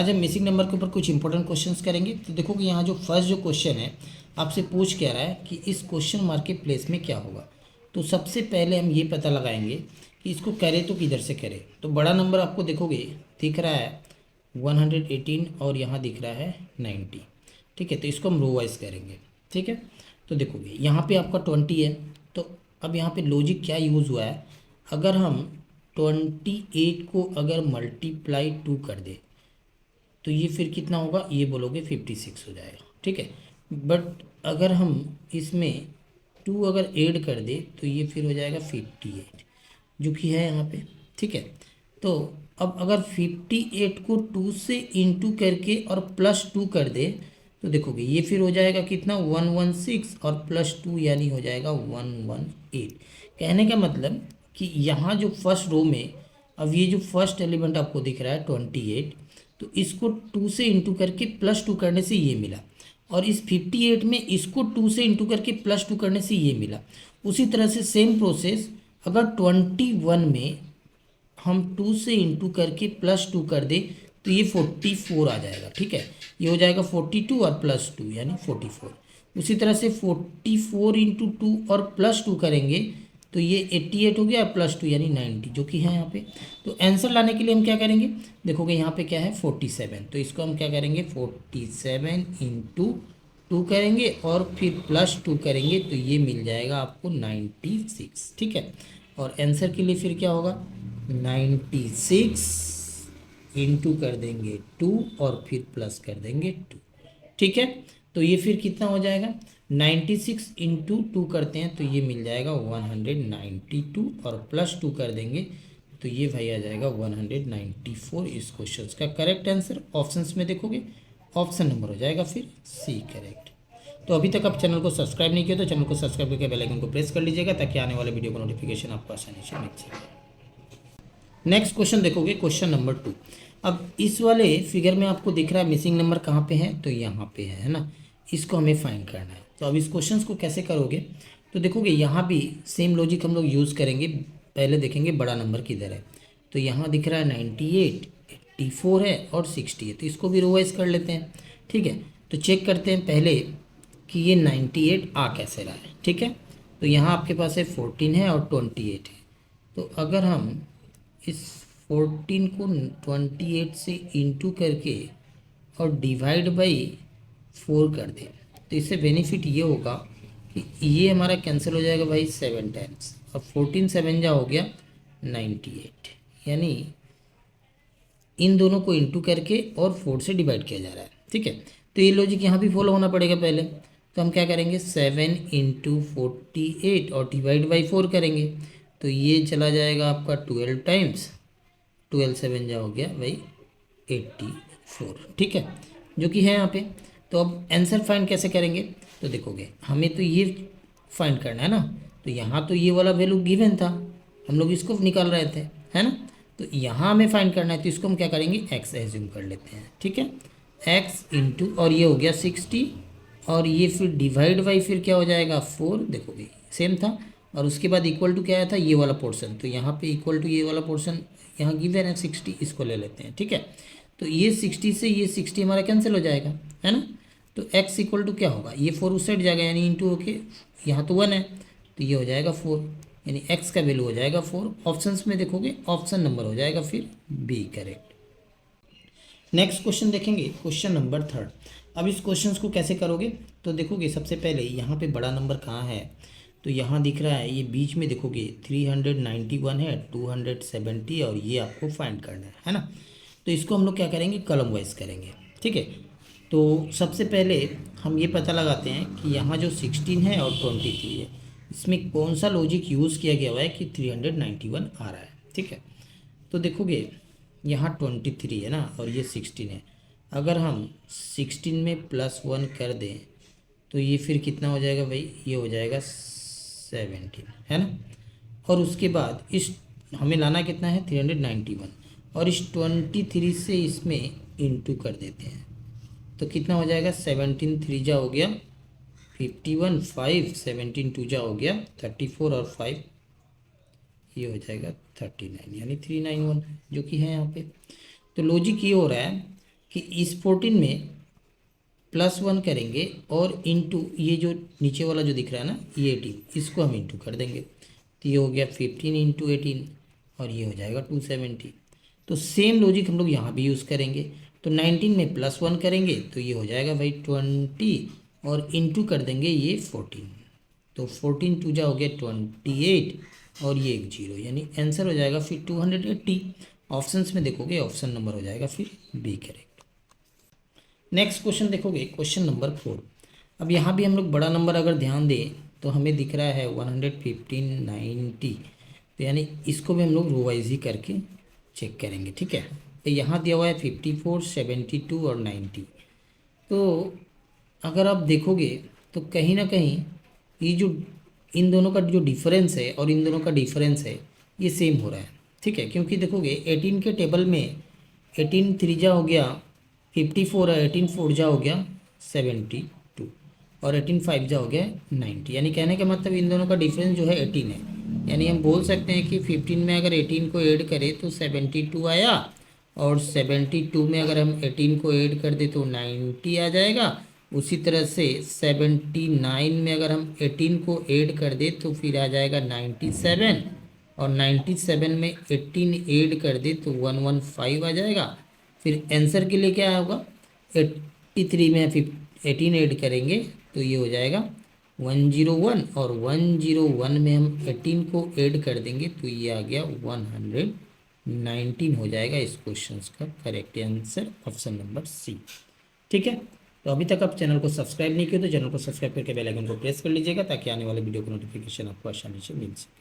आज हम missing number के ऊपर कुछ इंपॉर्टेंट क्वेश्चंस करेंगे। तो देखो कि यहाँ जो फर्स्ट जो क्वेश्चन है आपसे पूछ क्या रहा है कि इस क्वेश्चन मार्क के प्लेस में क्या होगा। तो सबसे पहले हम ये पता लगाएंगे कि इसको करे तो किधर से करे। तो बड़ा नंबर आपको देखोगे दिख रहा है 118 और यहाँ दिख रहा है 90। ठीक है, तो इसको हम रो वाइज करेंगे। ठीक है, तो देखोगे यहाँ पे आपका 20 है। तो अब यहाँ पे लॉजिक क्या यूज़ हुआ है, अगर हम 28 को अगर मल्टीप्लाई 2 कर दे तो ये फिर कितना होगा, ये बोलोगे 56 हो जाएगा। ठीक है, बट अगर हम इसमें 2 अगर ऐड कर दे तो ये फिर हो जाएगा 58 जो कि है यहाँ पे। ठीक है, तो अब अगर 58 को 2 से इंटू करके और +2 कर दे तो देखोगे ये फिर हो जाएगा कितना 116 और +2 यानी हो जाएगा 118। कहने का मतलब कि यहाँ जो फर्स्ट रो में अब ये जो फर्स्ट एलिमेंट आपको दिख रहा है 28, तो इसको 2 से इंटू करके +2 करने से ये मिला, और इस 58 में इसको 2 से इंटू करके +2 करने से ये मिला। उसी तरह से सेम प्रोसेस अगर 21 में हम 2 से इंटू करके +2 कर दे तो ये 44 आ जाएगा। ठीक है, ये हो जाएगा 42 और +2 यानी 44। उसी तरह से 44 इंटू 2 और +2 करेंगे तो ये 88 हो गया, +2 यानी 90 जो कि है यहाँ पे। तो आंसर लाने के लिए हम क्या करेंगे, देखोगे यहाँ पे क्या है 47, तो इसको हम क्या करेंगे 47 इंटू 2 करेंगे और फिर +2 करेंगे तो ये मिल जाएगा आपको 96। ठीक है, और आंसर के लिए फिर क्या होगा 96 इंटू कर देंगे 2 और फिर प्लस कर देंगे 2। ठीक है, तो ये फिर कितना हो जाएगा 96 इंटू 2 करते हैं तो ये मिल जाएगा 192 और +2 कर देंगे तो ये भाई आ जाएगा 194। इस क्वेश्चन का करेक्ट आंसर ऑप्शंस में देखोगे ऑप्शन नंबर हो जाएगा फिर सी करेक्ट। तो अभी तक आप चैनल को सब्सक्राइब नहीं किया तो चैनल को सब्सक्राइब करके बेल आइकन को प्रेस कर लीजिएगा ताकि आने वाले वीडियो का नोटिफिकेशन आपको आसानी से मिल सके। नेक्स्ट क्वेश्चन देखोगे क्वेश्चन नंबर 2। अब इस वाले फिगर में आपको दिख रहा है मिसिंग नंबर कहाँ पे है, तो यहाँ पे है ना, इसको हमें फाइंड करना है। तो अब इस क्वेश्चन को कैसे करोगे, तो देखोगे यहाँ भी सेम लॉजिक हम लोग यूज़ करेंगे। पहले देखेंगे बड़ा नंबर किधर है, तो यहाँ दिख रहा है 98, 84 है और 60 है, तो इसको भी रिवाइज कर लेते हैं। ठीक है, तो चेक करते हैं पहले कि ये 98 आ कैसे रहा है। ठीक है, तो यहाँ आपके पास है 14 है और 28 है। तो अगर हम इस 14 को 28 से इंटू करके और डिवाइड बाई 4 कर दें तो इससे बेनिफिट ये होगा कि ये हमारा कैंसिल हो जाएगा भाई 7 टाइम्स, और 14 7 जा हो गया 98, यानी इन दोनों को इंटू करके और 4 से डिवाइड किया जा रहा है। ठीक है, तो ये लॉजिक यहाँ भी फॉलो होना पड़ेगा पहले। तो हम क्या करेंगे 7 इंटू 48 और डिवाइड बाई 4 करेंगे तो ये चला जाएगा आपका 12 टाइम्स, 12 7 जा हो गया भाई 84। ठीक है, जो कि है यहाँ पे। तो अब आंसर फाइंड कैसे करेंगे, तो देखोगे हमें तो ये फाइंड करना है ना, तो यहाँ तो ये वाला वैल्यू गिवन था, हम लोग इसको निकाल रहे थे, है ना। तो यहाँ हमें फाइंड करना है तो इसको हम क्या करेंगे एक्स एज्यूम कर लेते हैं। ठीक है, एक्स इंटू और ये हो गया 60 और ये फिर डिवाइड बाई फिर क्या हो जाएगा 4, देखोगे सेम था, और उसके बाद इक्वल टू क्या आया था ये वाला पोर्शन, तो यहाँ पे इक्वल टू ये वाला पोर्शन यहाँ गिवन है 60, इसको ले लेते हैं। ठीक है, तो ये 60 से ये 60 हमारा कैंसिल हो जाएगा, है ना। तो x इक्वल टू क्या होगा, ये 4 उस साइड जाएगा यानी इंटू होके यहाँ तो 1 है तो ये हो जाएगा 4, यानी x का वैल्यू हो जाएगा 4। ऑप्शंस में देखोगे ऑप्शन नंबर हो जाएगा फिर बी करेक्ट। नेक्स्ट क्वेश्चन देखेंगे क्वेश्चन नंबर 3। अब इस क्वेश्चन को कैसे करोगे, तो देखोगे सबसे पहले यहाँ पे बड़ा नंबर कहाँ है, तो यहाँ दिख रहा है ये बीच में देखोगे 391 है, 270 और ये आपको फाइंड करना है ना। तो इसको हम लोग क्या करेंगे कॉलम वाइज करेंगे। ठीक है, तो सबसे पहले हम ये पता लगाते हैं कि यहाँ जो 16 है और 23 है इसमें कौन सा लॉजिक यूज़ किया गया हुआ है कि 391 आ रहा है। ठीक है, तो देखोगे यहाँ 23 है ना और ये 16 है, अगर हम 16 में +1 कर दें तो ये फिर कितना हो जाएगा भाई, ये हो जाएगा 17, है ना। और उसके बाद इस हमें लाना कितना है 391 और इस 23 से इसमें इंटू कर देते हैं तो कितना हो जाएगा 17 3 जा हो गया 51, 5 17 2 जा हो गया 34 और 5 ये हो जाएगा 39 यानी 391 जो कि है यहाँ पे। तो लॉजिक ये हो रहा है कि इस 14 में +1 करेंगे और इंटू ये जो नीचे वाला जो दिख रहा है ना ये 18, इसको हम इंटू कर देंगे, तो ये हो गया 15 इंटू 18 और ये हो जाएगा 270। तो सेम लॉजिक हम लोग यहाँ भी यूज़ करेंगे। तो 19 में +1 करेंगे तो ये हो जाएगा भाई 20 और इंटू कर देंगे ये 14, तो 14 टू जा हो गया 28 और ये एक जीरो, यानी आंसर हो जाएगा फिर 280। ऑप्शंस में देखोगे ऑप्शन नंबर हो जाएगा फिर बी करेक्ट। नेक्स्ट क्वेश्चन देखोगे क्वेश्चन नंबर 4। अब यहाँ भी हम लोग बड़ा नंबर अगर ध्यान दें तो हमें दिख रहा है 115 90, तो यानी इसको भी हम लोग रो वाइज ही करके चेक करेंगे, ठीक है। तो यहाँ दिया हुआ है 54 72 और 90। तो अगर आप देखोगे तो कहीं ना कहीं ये जो इन दोनों का जो डिफरेंस है और इन दोनों का डिफरेंस है ये सेम हो रहा है, ठीक है। क्योंकि देखोगे 18 के टेबल में 18 3 हो गया 54 है, 18 4 हो गया 72 और 18 5 हो गया 90, यानी कहने का मतलब इन दोनों का डिफरेंस जो है 18 है। यानी हम बोल सकते हैं कि 15 में अगर 18 को ऐड करें तो 72 आया और 72 में अगर हम 18 को ऐड कर दें तो 90 आ जाएगा। उसी तरह से 79 में अगर हम 18 को ऐड कर दें तो फिर आ जाएगा 97 और 97 में 18 ऐड कर दे तो 115 आ जाएगा। फिर आंसर के लिए क्या होगा 83 में 18 ऐड करेंगे तो ये हो जाएगा 101 और 101 में हम 18 को ऐड कर देंगे तो ये आ गया 119 हो जाएगा। इस क्वेश्चन का correct answer option number C, ठीक है। तो अभी तक आप चैनल को सब्सक्राइब नहीं किए तो चैनल को सब्सक्राइब करके बेल आइकन को प्रेस कर लीजिएगा ताकि आने वाले वीडियो की नोटिफिकेशन आपको आसानी से मिल सके।